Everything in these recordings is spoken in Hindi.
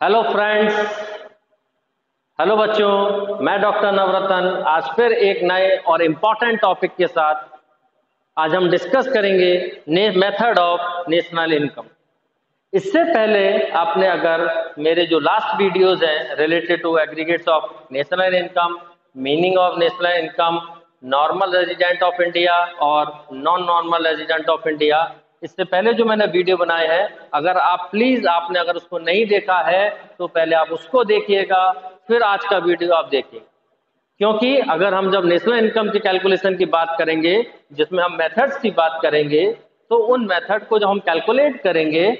हेलो फ्रेंड्स, हेलो बच्चों। मैं डॉक्टर नवरतन आज फिर एक नए और इम्पॉर्टेंट टॉपिक के साथ आज हम डिस्कस करेंगे मेथड ऑफ नेशनल इनकम। इससे पहले आपने अगर मेरे जो लास्ट वीडियोस हैं related to aggregates of national income, meaning of national income, normal resident of India और non normal resident of India, इससे पहले जो मैंने वीडियो बनाए हैं, अगर आप प्लीज आपने अगर उसको नहीं देखा है तो पहले आप उसको देखिएगा, फिर आज का वीडियो आप देखिए। क्योंकि अगर हम जब नेशनल इनकम की कैलकुलेशन की बात करेंगे, जिसमें हम मेथड्स की बात करेंगे, तो उन मेथड को जब हम कैलकुलेट करेंगे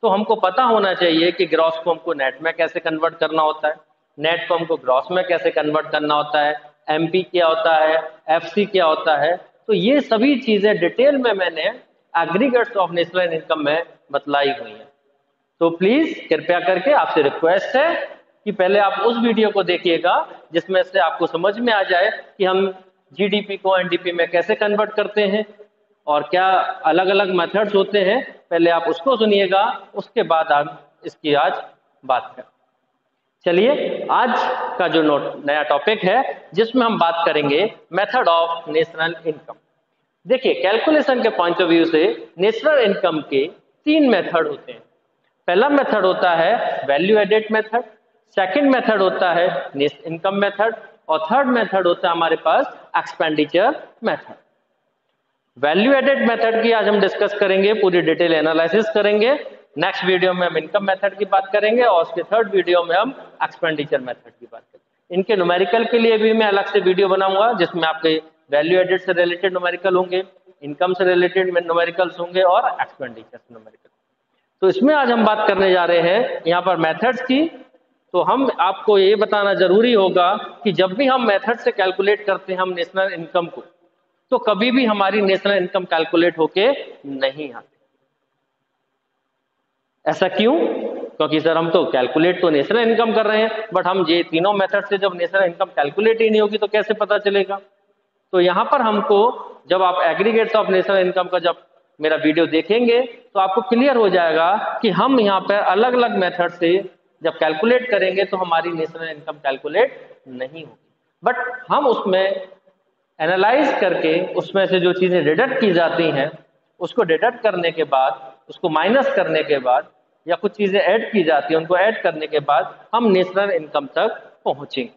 तो हमको पता होना चाहिए कि ग्रॉस को हमको नेट में कैसे कन्वर्ट करना होता है, नेट को हमको ग्रॉस में कैसे कन्वर्ट करना होता है, एमपी क्या होता है, एफसी क्या होता है। तो ये सभी चीजें डिटेल में मैंने एग्रीगेट्स ऑफ नेशनल इनकम में बतलाई हुई है। तो प्लीज कृपया करके आपसे रिक्वेस्ट है कि पहले आप उस वीडियो को देखिएगा जिसमें से आपको समझ में आ जाए कि हम जीडीपी को एनडीपी में कैसे कन्वर्ट करते हैं और क्या अलग अलग मेथड्स होते हैं। पहले आप उसको सुनिएगा, उसके बाद आप इसकी आज बात करें। चलिए, आज का जो नया टॉपिक है जिसमें हम बात करेंगे मेथड ऑफ नेशनल इनकम। देखिए, कैलकुलेशन के पॉइंट ऑफ व्यू से नेशनल इनकम के तीन मेथड होते हैं। पहला मेथड होता है value added method, second method होता है इनकम मेथड और थर्ड मेथड होता है हमारे पास expenditure method. Value added method की आज हम डिस्कस करेंगे, पूरी डिटेल एनालिसिस करेंगे। नेक्स्ट वीडियो में हम इनकम मेथड की बात करेंगे और उसके थर्ड वीडियो में हम एक्सपेंडिचर मेथड की बात करेंगे। इनके न्यूमेरिकल के लिए भी मैं अलग से वीडियो बनाऊंगा जिसमें आपके वैल्यू एडेड से रिलेटेड न्यूमेरिकल होंगे, इनकम से रिलेटेड न्यूमेरिकल्स होंगे और एक्सपेंडिचर से न्यूमेरिकल। तो इसमें आज हम बात करने जा रहे हैं यहाँ पर मेथड्स की। तो हम आपको ये बताना जरूरी होगा कि जब भी हम मेथड से कैलकुलेट करते हैं हम नेशनल इनकम को, तो कभी भी हमारी नेशनल इनकम कैलकुलेट होके नहीं आती। ऐसा क्यों? क्योंकि सर हम तो कैलकुलेट तो नेशनल इनकम कर रहे हैं, बट हम ये तीनों मेथड से जब नेशनल इनकम कैलकुलेट ही नहीं होगी तो कैसे पता चलेगा। तो यहाँ पर हमको, जब आप एग्रीगेट्स ऑफ नेशनल इनकम का जब मेरा वीडियो देखेंगे तो आपको क्लियर हो जाएगा कि हम यहाँ पर अलग अलग मेथड से जब कैलकुलेट करेंगे तो हमारी नेशनल इनकम कैलकुलेट नहीं होगी, बट हम उसमें एनालाइज करके उसमें से जो चीजें डिडक्ट की जाती हैं, उसको डिडक्ट करने के बाद, उसको माइनस करने के बाद, या कुछ चीजें ऐड की जाती हैं उनको ऐड करने के बाद हम नेशनल इनकम तक पहुंचेंगे।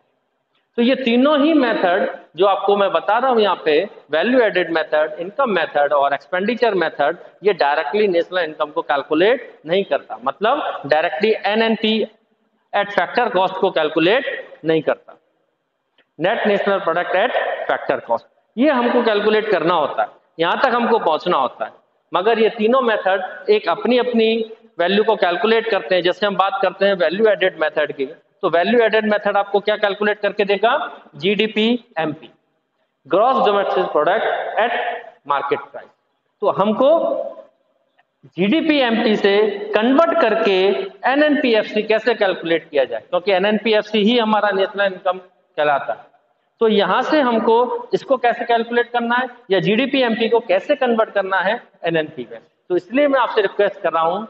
तो ये तीनों ही मेथड जो आपको मैं बता रहा हूं यहाँ पे, value added method, income method और एक्सपेंडिचर मेथड, ये डायरेक्टली नेशनल इनकम को कैलकुलेट नहीं करता। मतलब directly NNP at factor cost को कैलकुलेट नहीं करता, net national product at factor cost. ये हमको कैलकुलेट करना होता है, यहां तक हमको पहुंचना होता है। मगर ये तीनों मेथड एक अपनी अपनी वैल्यू को कैलकुलेट करते हैं। जैसे हम बात करते हैं वैल्यू एडेड मेथड की, तो वैल्यू एडेड मेथड आपको क्या कैलकुलेट करके देगा? GDP MP, gross domestic product at market price. तो हमको जीडीपी एमपी से कन्वर्ट करके एनएनपीएफसी कैसे कैलकुलेट किया जाए, क्योंकि एनएनपीएफसी ही हमारा नेशनल इनकम कहलाता है। तो यहां से हमको इसको कैसे कैलकुलेट करना है या जीडीपी एमपी को कैसे कन्वर्ट करना है एनएनपी में। तो इसलिए मैं आपसे रिक्वेस्ट कर रहा हूं,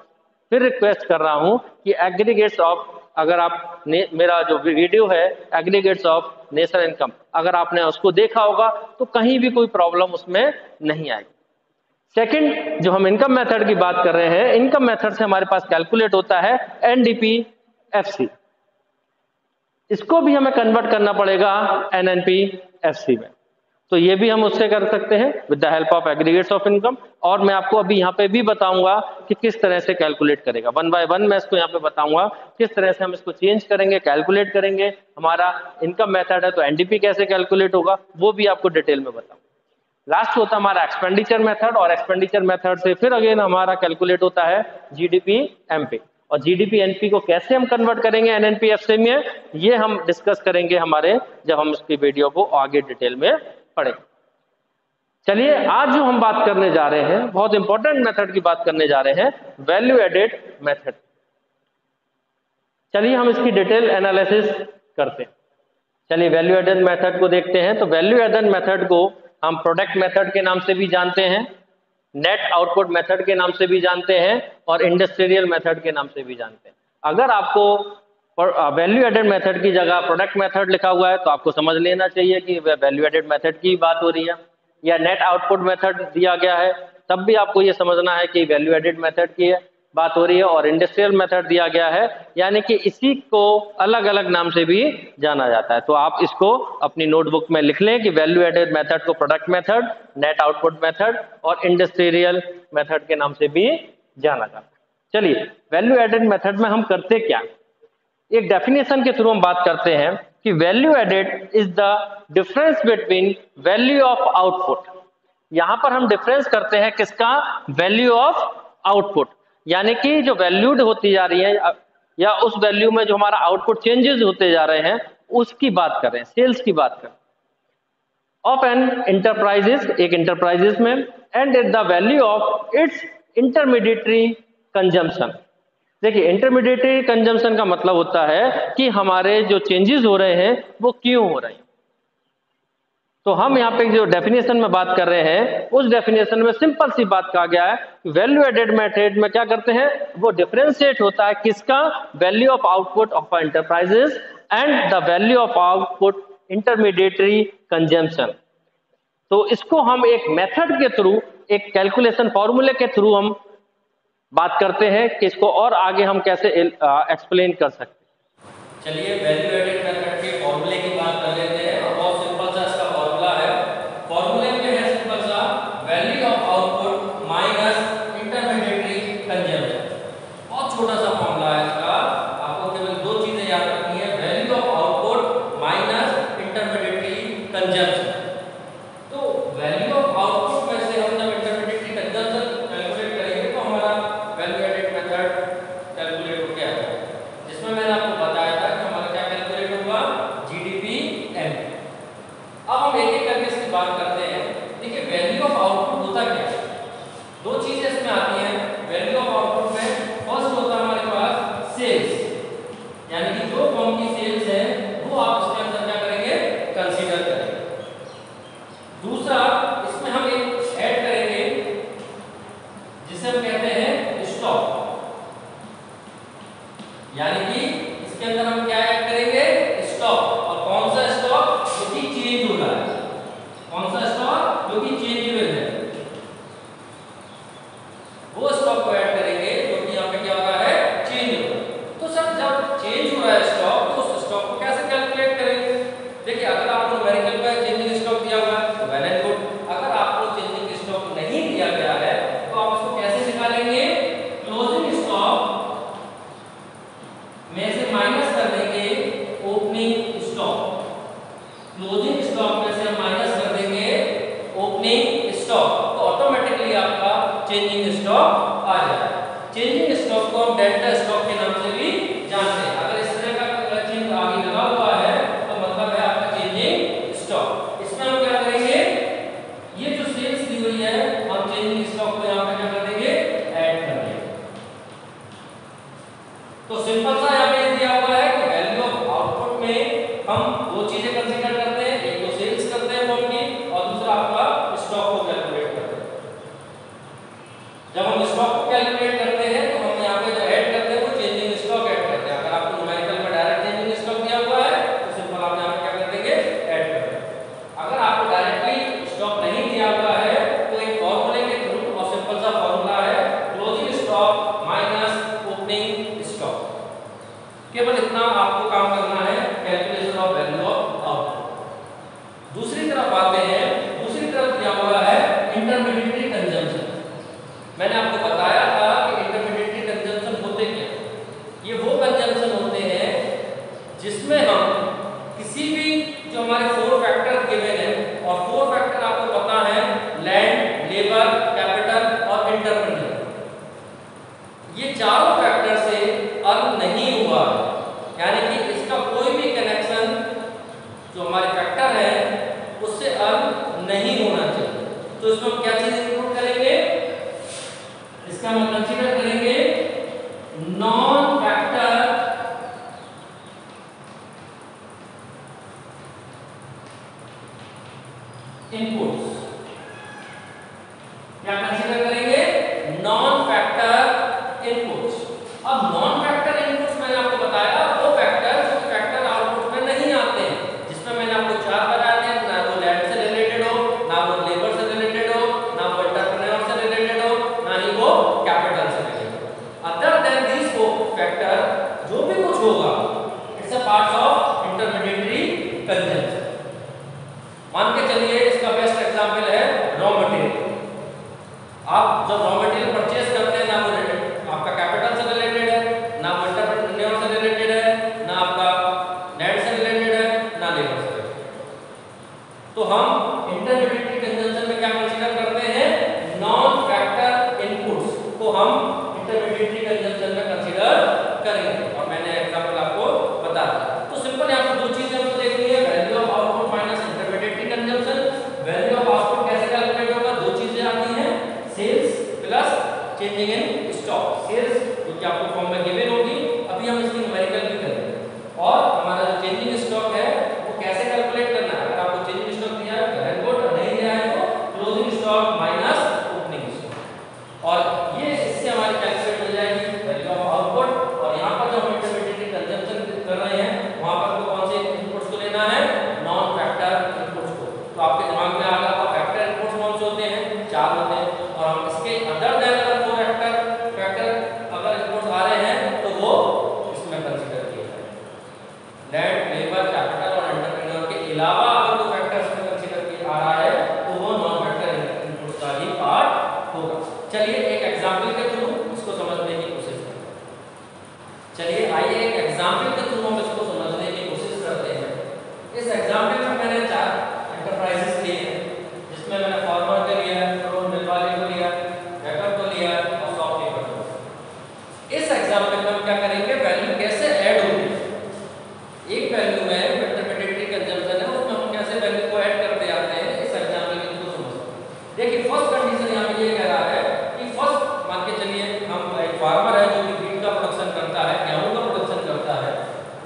फिर रिक्वेस्ट कर रहा हूं कि एग्रीगेट्स ऑफ, अगर आप मेरा जो वीडियो है एग्रीगेट्स ऑफ नेशनल इनकम, अगर आपने उसको देखा होगा तो कहीं भी कोई प्रॉब्लम उसमें नहीं आएगी। सेकंड, जो हम इनकम मेथड की बात कर रहे हैं, इनकम मेथड से हमारे पास कैलकुलेट होता है एनडीपीएफसी। इसको भी हमें कन्वर्ट करना पड़ेगा एनएनपीएफसी में। तो ये भी हम उससे कर सकते हैं with the help of aggregates of income. और मैं आपको अभी यहाँ पे भी बताऊंगा कि किस तरह से कैलकुलेट करेगा, वन बाय वन मैं इसको यहाँ पे बताऊंगा किस तरह से हम इसको चेंज करेंगे, कैलकुलेट करेंगे। हमारा इनकम मेथड है तो एनडीपी कैसे कैलकुलेट होगा वो भी आपको डिटेल में बताऊंगा। लास्ट होता है हमारा एक्सपेंडिचर मेथड, और एक्सपेंडिचर मेथड से फिर अगेन हमारा कैलकुलेट होता है जीडीपी एमपी। और जीडीपी एनपी को कैसे हम कन्वर्ट करेंगे एनएनपीएफसी में, ये हम डिस्कस करेंगे हमारे, जब हम इसकी वीडियो को आगे डिटेल में पढ़ेंगे। चलिए, आज जो हम बात करने जा रहे हैं, बहुत इंपॉर्टेंट मेथड की बात करने जा रहे हैं, वैल्यू एडेड मेथड। चलिए हम इसकी डिटेल एनालिसिस करते हैं। चलिए वैल्यू एडेड मेथड को देखते हैं। तो वैल्यू एडेड मेथड को हम प्रोडक्ट मेथड के नाम से भी जानते हैं, नेट आउटपुट मेथड के नाम से भी जानते हैं और इंडस्ट्रियल मेथड के नाम से भी जानते हैं। अगर आपको वैल्यू एडेड मेथड की जगह प्रोडक्ट मेथड लिखा हुआ है तो आपको समझ लेना चाहिए कि वैल्यू एडेड मेथड की बात हो रही है, या नेट आउटपुट मेथड दिया गया है तब भी आपको ये समझना है कि वैल्यू एडेड मेथड की बात हो रही है, और इंडस्ट्रियल मेथड दिया गया है यानी कि इसी को अलग अलग नाम से भी जाना जाता है। तो आप इसको अपनी नोटबुक में लिख लें कि वैल्यू एडेड मेथड को product method, net output method और इंडस्ट्रियल मेथड के नाम से भी जाना जाता है। चलिए, वैल्यू एडेड मेथड में हम करते क्या, एक डेफिनेशन के थ्रू हम बात करते हैं कि value added is the difference between value of output. यहां पर हम डिफरेंस करते हैं किसका, वैल्यू ऑफ आउटपुट, यानी कि जो वैल्यूड होती जा रही है या उस वैल्यू में जो हमारा आउटपुट चेंजेस होते जा रहे हैं उसकी बात कर रहे हैं, सेल्स की बात कर रहे हैं। ऑफ एन इंटरप्राइजेस, एक इंटरप्राइजेस में, and at the value of its intermediary consumption. देखिए, इंटरमीडिएटरी कंजम्पशन का मतलब होता है कि हमारे जो चेंजेस हो रहे हैं वो क्यों हो रहे हैं। तो हम यहाँ पे जो डेफिनेशन में बात कर रहे हैं उस डेफिनेशन में सिंपल सी बात कहा गया है, वैल्यू एडेड मेथड में क्या करते हैं, वो डिफरेंशिएट होता है किसका, value of output of enterprises and the value of output intermediary consumption. तो इसको हम एक मेथड के थ्रू, एक कैलकुलेशन फॉर्मूले के थ्रू हम बात करते हैं कि इसको और आगे हम कैसे एक्सप्लेन कर सकते हैं। चलिए, वैल्यू एडेड मेथड के फॉर्मूले की बात कर लेते हैं। और बहुत सिंपल सा इसका फॉर्मूला है। फॉर्मूले में है सिंपल सा, value of output minus intermediary consumption. बहुत छोटा सा फॉर्मूला है इसका, आपको केवल दो चीजें याद रखनी है, value of output minus intermediary consumption. तो वैल्यू ऑफ आउटपुट में से हम जब इंटरमीडिएटरी कंजम्पशन कैलकुलेट करेंगे तो हमारा वैल्यू एडेड मेथड कैलकुलेट हो गया है, जिसमें मैंने आपको बताया था कि हमारा क्या कैलकुलेट होगा, जीडीपी एम। अब हम एक एक करके इसकी बात करते हैं। देखिए, वैल्यू ऑफ आउटपुट होता क्या है, दो चीजें इसमें आती हैं। वैल्यू ऑफ आउटपुट में फर्स्ट होता है हमारे पास सेल्स, यानी कि जो फर्म की सेल्स है वो आप इसके अंदर क्या करेंगे, कंसीडर करेंगे। दूसरा, इसमें हम एक ऐड करेंगे जिसे हम कहते हैं स्टॉक, यानी कि इसके अंदर हम क्या ऐड करेंगे, स्टॉक। और कौन सा स्टॉक, जो कि चेंज हो रहा है, कौन सा स्टॉक जो कि चेंजेबल है, वो स्टॉक को ऐड करेंगे जो कि यहाँ पे क्या हो रहा है, चेंज हो रहा है। तो सर, जब चेंज हो रहा है स्टॉक, तो उस स्टॉक को कैसे कैलकुलेट करेंगे। देखिए, अगर आपको न्यूमेरिकल में चेंजिंग स्टॉक दिया हुआ है तो वेल एंड गुड। अगर आपको चेंजिंग स्टॉक नहीं दिया गया है तो आप उसको कैसे निकालेंगे, क्लोजिंग स्टॉक में से माइनस कर देंगे ओपनिंग स्टॉक। क्लोजिंग स्टॉक में से हम माइनस कर देंगे ओपनिंग स्टॉक, तो ऑटोमेटिकली आपका चेंजिंग स्टॉक आ जाएगा। चेंजिंग स्टॉक को हम डेल्टा स्टॉक के नाम से भी जानते हैं। अगर इस तरह का चिन्ह आगे लगा हुआ है तो मतलब है आपका चेंजिंग स्टॉक। इसमें हम क्या करेंगे, ये जो सेल्स दी हुई है हम चेंजिंग स्टॉक को यहाँ पे क्या कर देंगे, ऐड कर देंगे। तो सिंपल सा यहाँ पे दिया हुआ है कि वैल्यू ऑफ आउटपुट में हम दो चीजें कंसीडर करते हैं, एक तो सेल्स करते हैं फर्म की और दूसरा आपका स्टॉक को कैलकुलेट करते हैं। जब हम स्टॉक को कैलकुलेट करते हैं तो हम यहाँ पे जो ऐड करते हैं वो चेंजिंग स्टॉक ऐड करते हैं। अगर आपको न्यूमेरिकल में डायरेक्ट चेंजिंग स्टॉक दिया हुआ है तो सिंपल आप यहाँ पे क्या कर देंगे, ऐड कर देंगे। अगर आपको डायरेक्टली स्टॉक नहीं दिया हुआ है तो एक फॉर्मूले के थ्रू, और सिंपल सा फॉर्मूला है, closing stock minus opening stock. केवल इतना आपको काम करना है, calculation of value of output. दूसरी तरफ आते हैं, दूसरी तरफ दिया हुआ है इंटरमीडिएटरी कंजम्पशन। मैंने आपको बताया था कि इंटरमीडिएटरी कंजम्पशन होते क्या, ये वो कंजम्पशन होते हैं जिसमें हम किसी भी, जो हमारे 4 फैक्टर गिवन है, और 4 फैक्टर आपको पता है, लैंड, लेबर, कैपिटल और इंटरमीडिएट, ये चारों फैक्टर से अर्न नहीं हुआ, यानी कि इसका कोई भी कनेक्शन जो हमारे फैक्टर है उससे अर्न नहीं होना चाहिए। तो इसमें हम क्या चीज इंक्लूड करेंगे, इसका हम कंसीडर करेंगे नॉन फैक्टर इनपुट्स। क्या कंसीडर करेंगे, नॉन फैक्टर इनपुट्स। अब नॉन फैक्टर इनपुट्स मान के चलिए इसका बेस्ट एग्जांपल है रॉ मटेरियल। आप जब रॉ मटेरियल परचेज करते हैं, ना वो आपका कैपिटल से रिलेटेड है, ना वो एंटरप्रेन्योर से रिलेटेड है, ना आपका नेट से रिलेटेड है, ना लेबर से रिलेटेड। तो हम इंटरमीडिएट कंजम्पशन में क्या कंसीडर करते हैं? नॉन फैक्टर इनपुट्स को हम इंटरमीडिएट कंजम्पशन में कंसीडर करेंगे, और मैंने एग्जांपल आपको बता दिया। तो सिंपल यहाँ पे दो चीजें हमको देखनी है, value of output minus intermediate consumption. Value of output कैसे कैलकुलेट होगा? दो चीजें आती हैं, sales plus changing in stock. Sales जो कि आपको फॉर्म में गिवन होगी, अभी हम इसकी न्यूमेरिकल भी करेंगे। और हमारा जो चेंजिंग स्टॉक है वो कैसे कैलकुलेट करना है? अगर आपको चेंजिंग स्टॉक दिया है करंट कोट, नहीं दिया है तो closing stock minus opening stock. और ये इससे हमारी कैलकुलेट हो जाएगी वैल्यू ऑफ आउटपुट। और यहाँ पर जो हम इंटरमीडिएट कंजम्पशन कर रहे हैं, वहाँ पर तो कौन से इनपुट्स को लेना है? नॉन फैक्टर इनपुट्स को। तो आपके दिमाग में आ गया फैक्टर इनपुट्स कौन से होते हैं? 4 होते हैं। और हम इसके अदर देन अगर 4 फैक्टर अगर इनपुट्स आ रहे हैं तो वो इसमें कंसीडर किए जाएंगे। नेट, लेबर, कैपिटल और एंटरप्रेन्योर के अलावा अगर कोई फैक्टर इसमें कंसीडर किया आ रहा है तो वो नॉन फैक्टर इनपुट्स का ही पार्ट होगा। चलिए एक एग्जांपल के थ्रू इसको समझने की कोशिश करते हैं। चलिए आइए एक एग्जांपल के थ्रू हम इसको समझने की कोशिश करते हैं। इस एग्जांपल में मैंने 4 एंटरप्राइजेस लिए हैं, जिसमें मैंने फार्मर को लिया, रोड मिल वाले को लिया, बैकर को लिया और शॉपकीपर को। इस एग्जांपल में हम क्या करेंगे? वैल्यू कैसे ऐड होगी। एक वैल्यू है इंटरमीडिएट कंजम्पशन है, उसमें हम कैसे वैल्यू को ऐड करते आते हैं, इस एग्जांपल के थ्रू समझते हैं। देखिए फर्स्ट कंडीशन यहाँ पे ये कह रहा है कि फर्स्ट मान के चलिए हम एक फार्मर है जो कि व्हीट का प्रोडक्शन करता है, गेहूं का प्रोडक्शन करता है।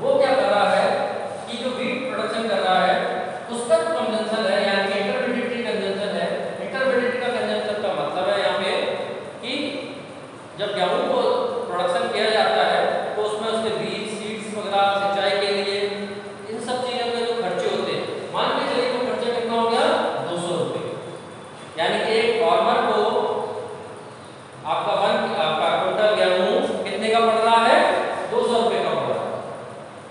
वो क्या कर रहा है कि जो व्हीट प्रोडक्शन कर रहा है उसका जो कंजम्पशन है, यानी कि इंटरमीडिएट कंजम्पशन है। इंटरमीडिएट का कंजम्पशन का मतलब है यहाँ पे कि जब गेहूं को प्रोडक्शन किया जाता है तो उसमें उसके बीज, सीड्स वगैरह, सिंचाई के लिए इन सब चीजों के जो खर्चे होते हैं, मान के चलिए वो खर्चा कितना हो गया? 200 रुपये। यानी कि एक फार्मर को आपका क्विंटल गेहूं कितने का पड़ रहा है? 200 रुपये का पड़ रहा है।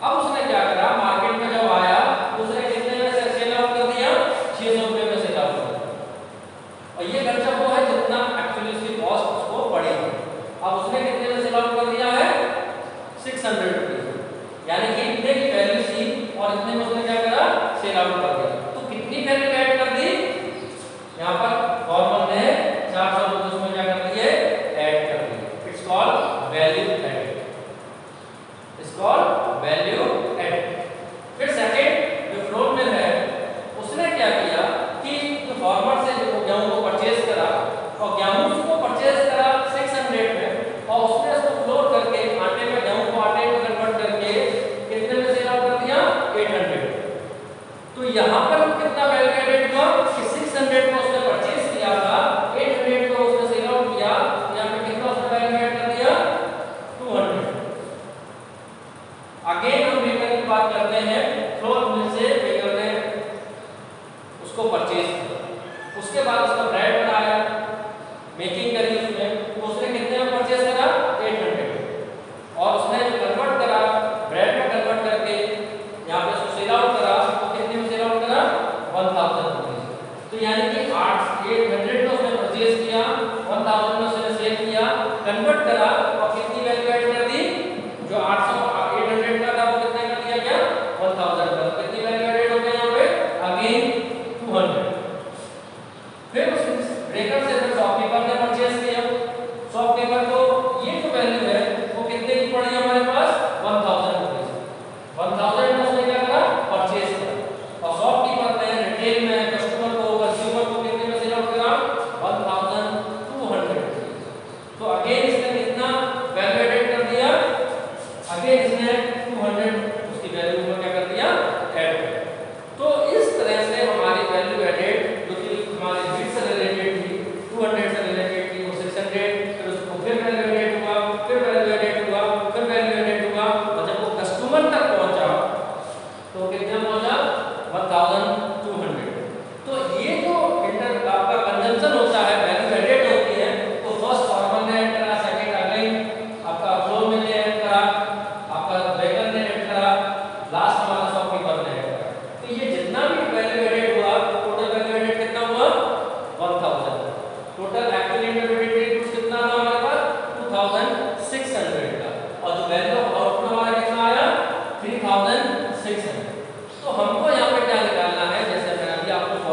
अब उसने क्या करा? मार्केट में जब आया उसने कितने में से सेल आउट कर दिया? 600 रुपये में सेल आउट कर दिया। और ये खर्चा वो है जितना एक्चुअली उसकी कॉस्ट उसको पड़ी है। अब उसने कितने में सेल आउट कर दिया है? 600 रुपये। यानी कि इतने की वैल्यू थी और इतने में उसने क्या करा? सेल आउट कर दिया। तो कितनी वैल्यू ऐड कर दी? यहाँ पर फार्मर ने 400 रुपये उसमें क्या कर दिए? ऐड कर दिए। It's called value added. It's called value added. फिर सेकंड जो फ्लोर में है, उसने क्या किया कि जो फार्मर से जो गेहूं को परचेज करा और गेहूं को परचेज करा 600 में, और उसने उसको फ्लोर करके आटे में गेहूं को आटे में कन्वर्ट करके कितने में सेल आउट कर दिया? 800। तो यहाँ पर कितना वैल्यू एडेड हुआ कि 600 को उसने परचेज किया था, 800 को उसने सेल आउट किया, यहाँ पे कितना उसने वैल्यू ऐड कर दिया? 200। अगेन हम बेकर की बात करते हैं। फ्लोर मिल से बेकर ने उसको परचेज किया, उसके बाद उसका ब्रेड बनाया, मेकिंग करी उसमें, तो उसने कितने में परचेज करा? 800। और उसने जो कन्वर्ट करा ब्रेड में कन्वर्ट करके यहाँ पे उसको सेल आउट करा, तो कितने में सेल आउट करा? 1000 रुपीज। तो यानी कि 800 में उसने परचेज किया, 1000 में उसने सेल किया, कन्वर्ट करा और कितनी वैल्यू ऐड कर दी? जो 800 800 का था वो कितने कर दिया गया? 1000 का। कितनी वैल्यू ऐड हो गई यहाँ पे? अगेन 200। फिर उस ब्रेकर से फिर शॉपकीपर ने परचेज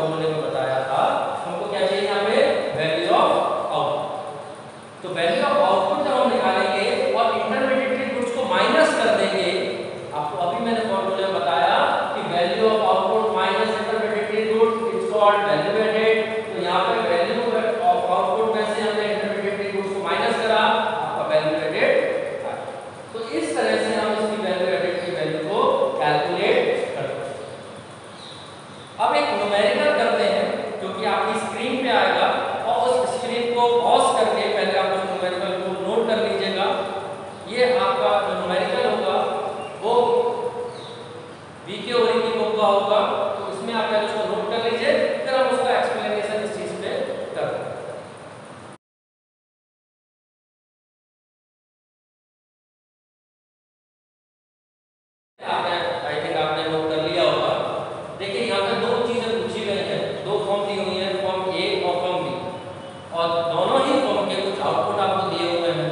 फॉर्मूले में बताया था, हमको क्या चाहिए यहाँ पे वैल्यू ऑफ आउटपुट। तो वैल्यू ऑफ आउटपुट जब हम निकालेंगे और इंटरमीडिएट गुड्स को माइनस कर देंगे, आपको अभी मैंने फॉर्मूले में बताया कि value of output minus intermediate goods it's called value added. तो यहाँ पे वैल्यू ऑफ आउटपुट में से हमने इंटरमीडिएट गुड्स को माइनस करा, आपका वैल्यू एडेड था। तो इस तरह से हम इसकी वैल्यू एडेड की वैल्यू को कैलकुलेट करते हैं। अब एक न्यूमेरिकल करते हैं जो कि आपकी स्क्रीन पे आएगा, और उस स्क्रीन को पॉज करके पहले आप उस न्यूमेरिकल को नोट कर लीजिएगा। ये आपका जो न्यूमेरिकल होगा वो वीके ओरी की बुक का होगा, तो इसमें आप पहले उसको नोट कर लीजिए, फिर हम उसका एक्सप्लेनेशन इस चीज पे करते हैं। आपने आई थिंक आपने नोट कर लिया होगा। देखिए यहाँ पे दो चीजें पूछी गई हैं, दो फॉर्म दी हुई हैं, फॉर्म ए और फॉर्म बी, और दोनों ही फॉर्म के कुछ आउटपुट आपको दिए हुए हैं,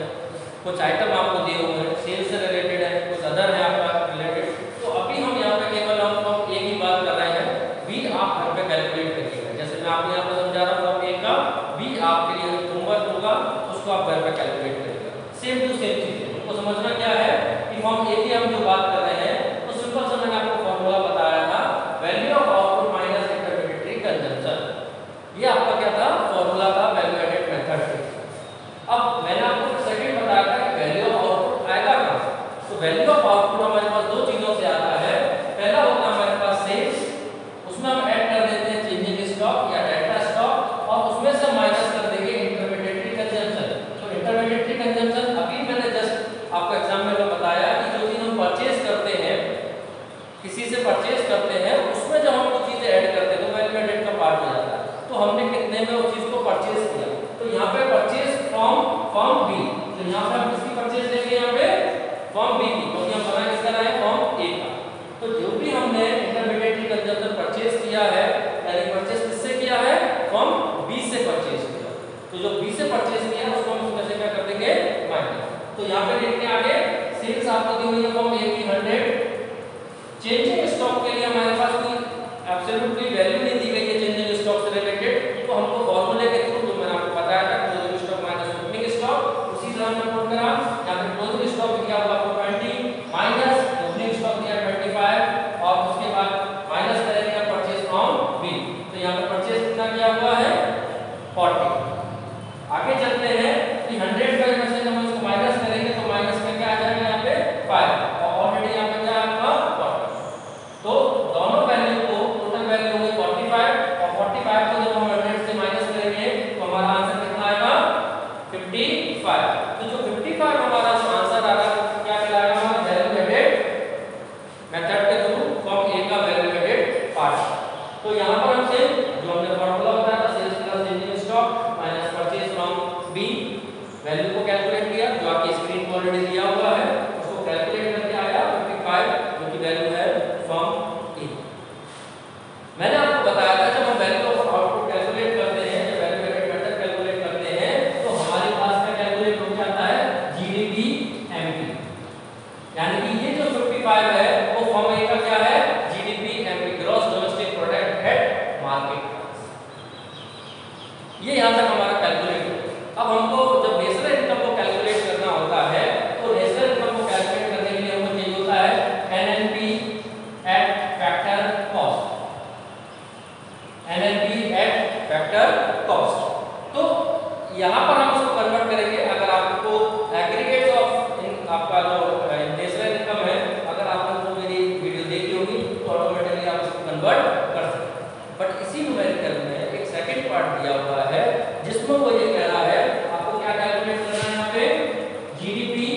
कुछ आइटम आपको दिए हुए हैं, सेल्स से रिलेटेड है, कुछ अदर है आपका रिलेटेड। तो अभी हम यहाँ पे केवल हम फॉर्म ए की बात कर रहे हैं, बी आप घर पे कैलकुलेट करिएगा। जैसे मैं आपको यहाँ पे समझा रहा हूँ फॉर्म ए का, बी आपके लिए होमवर्क होगा, उसको आप घर पे कैलकुलेट करिएगा। सेम टू सेम चीजें उनको समझना क्या है कि फॉर्म ए की हम जो बात कर रहे हैं, तो सिंपल सा मैंने आपको फॉर्मूला बताया था, value of output minus intermediate consumption. ये आपका क्या था, फॉर्मूला था वैल्यू एडेड मेथड। अब मैंने आपको सेकंड बताया था कि वैल्यू ऑफ आउटपुट आएगा कहां से। तो वैल्यू ऑफ आउटपुट हमारे पास दो चीजों से आता है। पहला होता है हमारे पास सेल्स, उसमें हम ऐड कर देते हैं चेंजिंग स्टॉक या डेटा स्टॉक, और उसमें से माइनस कर देंगे इंटरमीडिएट कंजम्पशन। तो इंटरमीडिएट कंजम्पशन अभी मैंने जस्ट आपको एग्जांपल में बताया कि जो चीज हम परचेज करते हैं, किसी से परचेज करते हैं, उसमें जब हम कुछ चीजें ऐड करते हैं तो वैल्यू एडेड का पार्ट हो जाता है। तो हमने कितने में उस चीज को परचेज किया, तो यहाँ पे परचेज फ्रॉम फॉर्म बी, तो यहाँ पे हम किसकी परचेज लेंगे, यहाँ पे फॉर्म बी की, क्योंकि हम बना किसका रहे हैं, फॉर्म ए का। तो जो भी हमने इंटरमीडिएट कंजम्पशन परचेज किया है, यानी परचेज किससे किया है, फॉर्म बी से परचेज किया, तो जो बी से परचेज किया उसको हम उसमें से क्या कर देंगे, माइनस। तो यहाँ पे देखते हैं आगे, सेल्स आपको दी हुई है फॉर्म ए की 100। चेंजिंग स्टॉक के लिए हमारे पास कोई एब्सोल्युटली वैल्यू नहीं दी गई है चेंजिंग स्टॉक से रिलेटेड, तो हमको फॉर्मूले के थ्रू जो मैंने आपको बताया था, closing stock minus opening stock, उसी तरह हमने नोट करा। यहाँ पे क्लोजिंग स्टॉक दिया हुआ आपको 20 माइनस ओपनिंग स्टॉक दिया 25, और उसके बाद माइनस करेंगे परचेज फ्रॉम बी, तो यहाँ पे परचेज कितना किया हुआ है, 40। आगे चलते हैं कि 100 का में से हम इसको माइनस करेंगे, तो माइनस में क्या आ जाएगा, यहाँ पे 5, और ऑलरेडी यहाँ पे क्या है आपका 40। तो दोनों वैल्यू को टोटल वैल्यू होगी 45, और 45 को जब हम 100 से माइनस करेंगे तो हमारा आंसर कितना आएगा, 55। तो जो 55 हमारा जो आंसर आ रहा है क्या कहलाएगा, हमारा वैल्यू एडेड मेथड के थ्रू फॉर्म ए का वैल्यू एडेड पार्ट। तो यहाँ पर हमसे जो हमने फॉर्मूला बताया था, sales plus changing stock minus purchase from B, value को कैलकुलेट किया, जो आपकी स्क्रीन पर ऑलरेडी दिया हुआ है, उसको कैलकुलेट करके आया 55, जो कि वैल्यू है फ्रॉम ए। मैंने आपको बताया था जब हम वैल्यू ऑफ आउटपुट कैलकुलेट करते हैं, जब वैल्यू एडेड मेथड कैलकुलेट करते हैं, तो हमारे पास क्या कैलकुलेट हो जाता है, जीडीपी एमपी, यानी कि ये जो 55 है वो फॉर्म ए का क्या है, GDP MP, gross domestic product at market. ये यहाँ तक हमारा कैलकुलेट हो। अब हमको जब नेशनल इनकम को कैलकुलेट करना होता है, तो नेशनल इनकम को कैलकुलेट करने के लिए हमको चाहिए होता है NNP at factor cost, NNP at factor cost. तो यहाँ पर हम इसको कन्वर्ट करेंगे। अगर आपको एग्रीगेट्स ऑफ आपका जो नेशनल इनकम है, अगर आपने वो मेरी वीडियो देखी होगी तो ऑटोमेटिकली आप इसको कन्वर्ट कर सकते हैं। बट इसी न्यूमेरिकल में एक सेकंड पार्ट दिया हुआ है जिसमें वो ये कह रहा है आपको क्या कैलकुलेट करना है, यहाँ पे GDP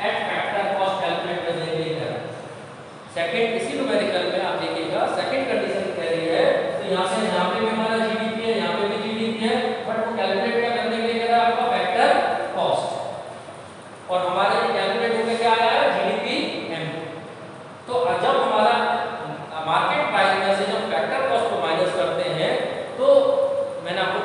at factor cost calculate करने के लिए कह रहा है। सेकंड इसी न्यूमेरिकल में आप देखिएगा, सेकंड कंडीशन कह रही है, तो यहाँ से यहाँ पे भी हमारा जीडीपी है, यहाँ पे भी जीडीपी है, बट वो कैलकुलेट क्या करने के लिए कह रहा है, आपका फैक्टर कॉस्ट, और हमारे कैलकुलेट होकर क्या आया है, जीडीपी एमपी। तो जब हमारा मार्केट प्राइस में से जब फैक्टर कॉस्ट को माइनस करते हैं, तो मैंने आपको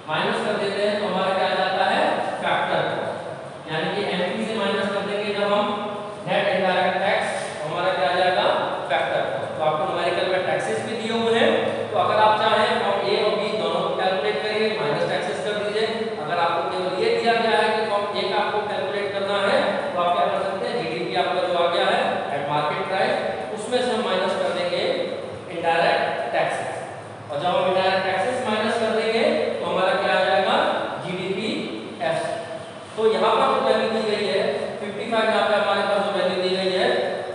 माइनस कर देते हैं तो हमारा क्या आ जाता है फैक्टर कॉस्ट, यानी कि एमपी से माइनस कर देंगे जब हम नेट इनडायरेक्ट टैक्स, हमारा क्या आ जाएगा फैक्टर कॉस्ट। तो आपको न्यूमेरिकल में टैक्सेस भी दिए हुए हैं, तो अगर आप चाहें फॉर्म ए और बी दोनों को कैलकुलेट करिए, माइनस टैक्सेस कर दीजिए। अगर आपको केवल ये दिया गया है कि फॉर्म ए का आपको कैलकुलेट करना है तो आप क्या कर सकते हैं, जीडीपी आपका जो आ गया है एट मार्केट प्राइस, उसमें से हम माइनस कर देंगे इनडायरेक्ट टैक्सेस, और जब हम इनडायरेक्ट टैक्सेस माइनस कर देंगे तो हमारा क्या आ जाएगा जीडीपी एफ। तो यहाँ पर जो वैल्यू दी गई है 55, यहाँ पे हमारे पास जो वैल्यू दी गई है,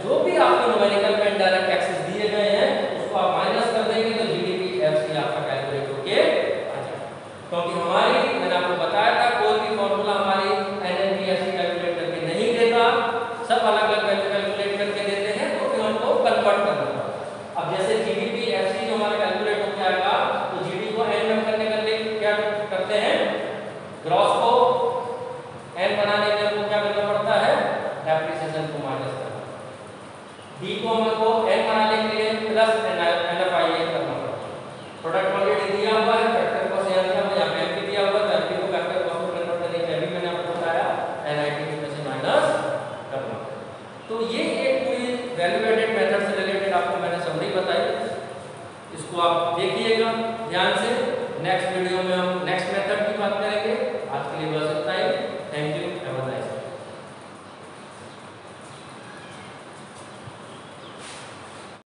जो भी आपको न्यूमेरिकल में इनडायरेक्ट टैक्सेस दिए गए हैं उसको आप माइनस कर देंगे तो जीडीपी एफ आपका कैलकुलेट होके आ जाएगा। क्योंकि हमारी, मैंने आपको बताया था, कोई भी फॉर्मूला हमारी एनएनपीएससी कैलकुलेट करके नहीं देता, सब अलग अलग वैल्यू कैलकुलेट करके देते हैं, तो फिर हमको कन्वर्ट करना पड़ता। अब जैसे जीडीपी एफसी जो हमारा कैलकुलेट होके आएगा, तो जीडी को एन में करने के लिए क्या करते हैं, ग्रॉस को एन बनाने के लिए हमको क्या करना पड़ता है, डेप्रिसिएशन को माइनस करना, डी को हमको एन बनाने के लिए प्लस एनएफआईए करना पड़ता है। प्रोडक्ट ऑलरेडी दिया हुआ है, फैक्टर कॉस्ट यहाँ दिया हुआ है, यहाँ पे एमपी दिया हुआ है, तो एमपी को फैक्टर कॉस्ट में कन्वर्ट करने के लिए मैंने आपको बताया एनआईटी में से माइनस करना। तो ये एक पूरी वैल्यू एडेड मेथड से रिलेटेड आपको मैंने समरी बताई, इसको आप देखिएगा ध्यान से। नेक्स्ट वीडियो में हम